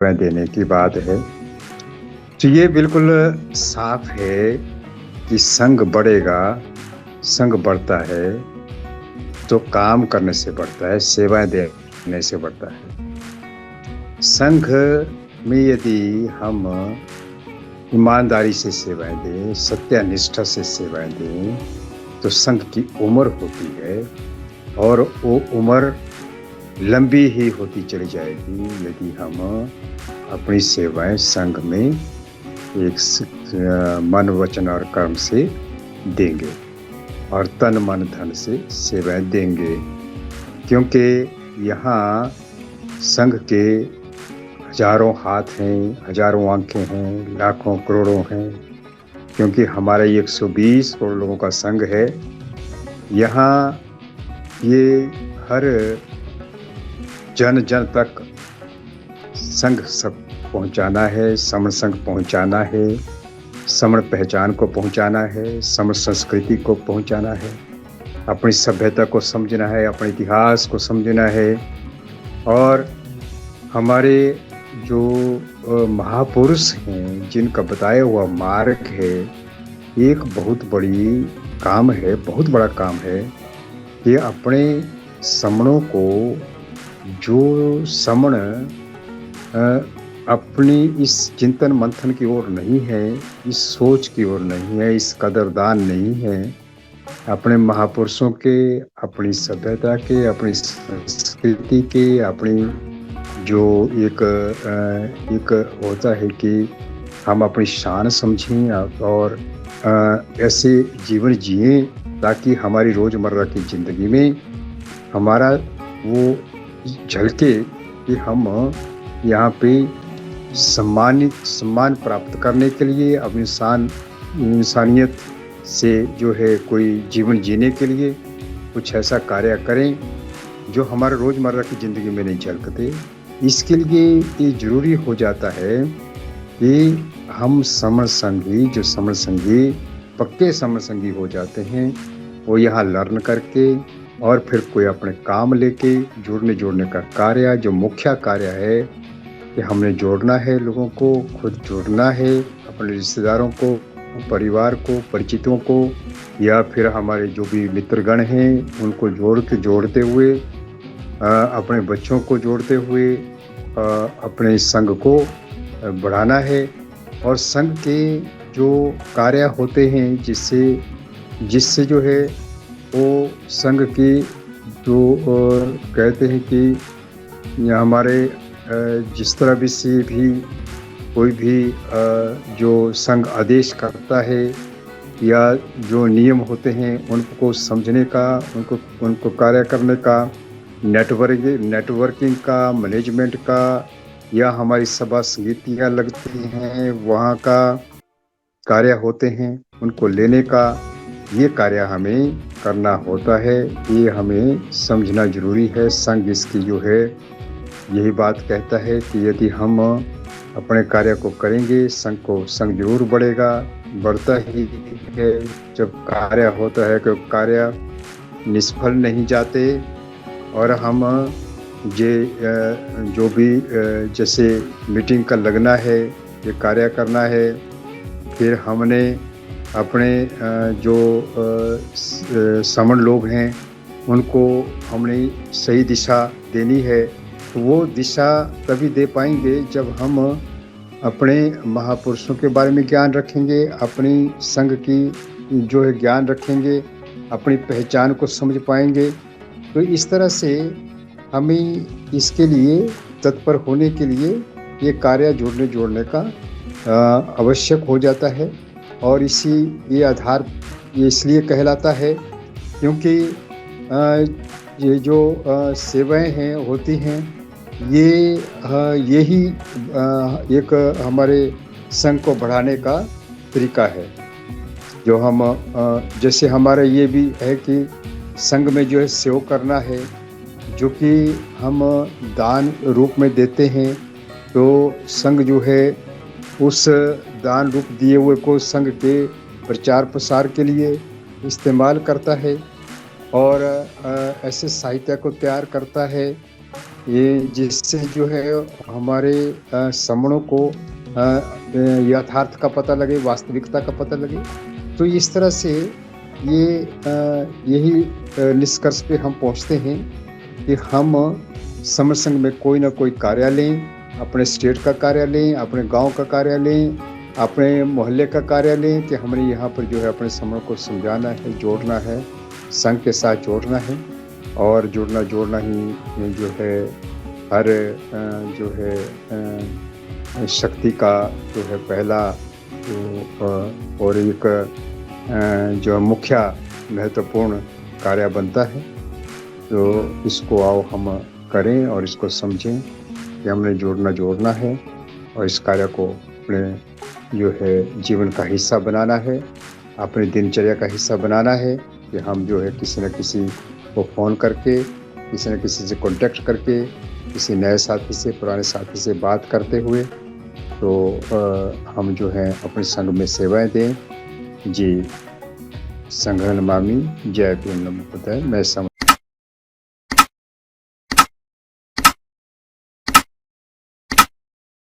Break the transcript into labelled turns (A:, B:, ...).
A: देने की बात है। तो ये बिल्कुल साफ है कि संघ बढ़ेगा, संघ बढ़ता है तो काम करने से बढ़ता है, सेवाएं देने से बढ़ता है। संघ में यदि हम ईमानदारी से सेवाएं दें, सत्यानिष्ठा से सेवाएं दें, तो संघ की उम्र होती है और वो उम्र लंबी ही होती चली जाएगी यदि हम अपनी सेवाएं संघ में मन वचन और कर्म से देंगे और तन मन धन से सेवाएं देंगे। क्योंकि यहाँ संघ के हजारों हाथ हैं, हजारों आंखें हैं, लाखों करोड़ों हैं। क्योंकि हमारा 120 करोड़ लोगों का संघ है। यहाँ ये हर जन जन तक संघ सब पहुंचाना है, समण संघ पहुंचाना है, समण पहचान को पहुंचाना है, समण संस्कृति को पहुंचाना है, अपनी सभ्यता को समझना है, अपने इतिहास को समझना है। और हमारे जो महापुरुष हैं जिनका बताया हुआ मार्ग है, एक बहुत बड़ी काम है, बहुत बड़ा काम है कि अपने समणों को, जो समण अपनी इस चिंतन मंथन की ओर नहीं है, इस सोच की ओर नहीं है, इस कदरदान नहीं है, अपने महापुरुषों के, अपनी सभ्यता के, अपनी संस्कृति के, अपनी जो एक होता है कि हम अपनी शान समझें और ऐसे जीवन जिएं ताकि हमारी रोज़मर्रा की ज़िंदगी में हमारा वो झलके कि हम यहाँ पे सम्मान प्राप्त करने के लिए, अब इंसानियत से जो है कोई जीवन जीने के लिए कुछ ऐसा कार्य करें जो हमारे रोज़मर्रा की ज़िंदगी में नहीं झलकते। इसके लिए ये ज़रूरी हो जाता है कि हम समण संगी, जो समण संगी पक्के समण संगी हो जाते हैं, वो यहाँ लर्न करके और फिर कोई अपने काम लेके जोड़ने का कार्य, जो मुख्य कार्य है कि हमने जोड़ना है लोगों को, खुद जोड़ना है, अपने रिश्तेदारों को, परिवार को, परिचितों को, या फिर हमारे जो भी मित्रगण हैं उनको जोड़ते हुए, अपने बच्चों को जोड़ते हुए अपने संघ को बढ़ाना है। और संघ के जो कार्य होते हैं जिससे जो है वो संघ की जो कहते हैं कि हमारे जिस तरह भी से भी कोई भी जो संघ आदेश करता है या जो नियम होते हैं उनको समझने का, उनको कार्य करने का, नेटवर्किंग का, मैनेजमेंट का, या हमारी सभा समितियाँ लगती हैं वहाँ का कार्य होते हैं, उनको लेने का, ये कार्य हमें करना होता है। ये हमें समझना जरूरी है। संघ इसकी जो है यही बात कहता है कि यदि हम अपने कार्य को करेंगे, संघ जरूर बढ़ेगा, बढ़ता ही है। जब कार्य होता है कि कार्य निष्फल नहीं जाते। और हम जो भी जैसे मीटिंग का लगना है, ये कार्य करना है, फिर हमने अपने जो समण लोग हैं उनको हमने सही दिशा देनी है। तो वो दिशा तभी दे पाएंगे जब हम अपने महापुरुषों के बारे में ज्ञान रखेंगे, अपनी संघ की जो है ज्ञान रखेंगे, अपनी पहचान को समझ पाएंगे। तो इस तरह से हमें इसके लिए तत्पर होने के लिए ये कार्य जोड़ने का आवश्यक हो जाता है। और ये आधार ये इसलिए कहलाता है क्योंकि ये जो सेवाएं हैं होती हैं, यही एक हमारे संघ को बढ़ाने का तरीका है। जो हम जैसे हमारा ये भी है कि संघ में जो है सेवा करना है, जो कि हम दान रूप में देते हैं, तो संघ जो है उस दान रूप दिए हुए को संघ के प्रचार प्रसार के लिए इस्तेमाल करता है और ऐसे साहित्य को तैयार करता है ये जिससे जो है हमारे समणों को यथार्थ का पता लगे, वास्तविकता का पता लगे। तो इस तरह से यही निष्कर्ष पे हम पहुँचते हैं कि हम समर संघ में कोई ना कोई कार्य लें, अपने स्टेट का कार्य लें, अपने गाँव का कार्य लें, अपने मोहल्ले का कार्य लें कि हमने यहाँ पर जो है अपने समूह को समझाना है, जोड़ना है, संघ के साथ जोड़ना है और जोड़ना ही जो है हर जो है शक्ति का जो है पहला जो और एक जो मुख्य महत्वपूर्ण कार्य बनता है। तो इसको आओ हम करें और इसको समझें कि हमने जोड़ना है और इस कार्य को अपने जो है जीवन का हिस्सा बनाना है, अपनी दिनचर्या का हिस्सा बनाना है कि हम जो है किसी न किसी को फ़ोन करके, किसी न किसी से कॉन्टेक्ट करके, किसी नए साथी से, पुराने साथी से बात करते हुए तो हम जो है अपने संघ में सेवाएं दें। जी, संघ नमामि, जय भीम, नमो बुद्धाय। मैं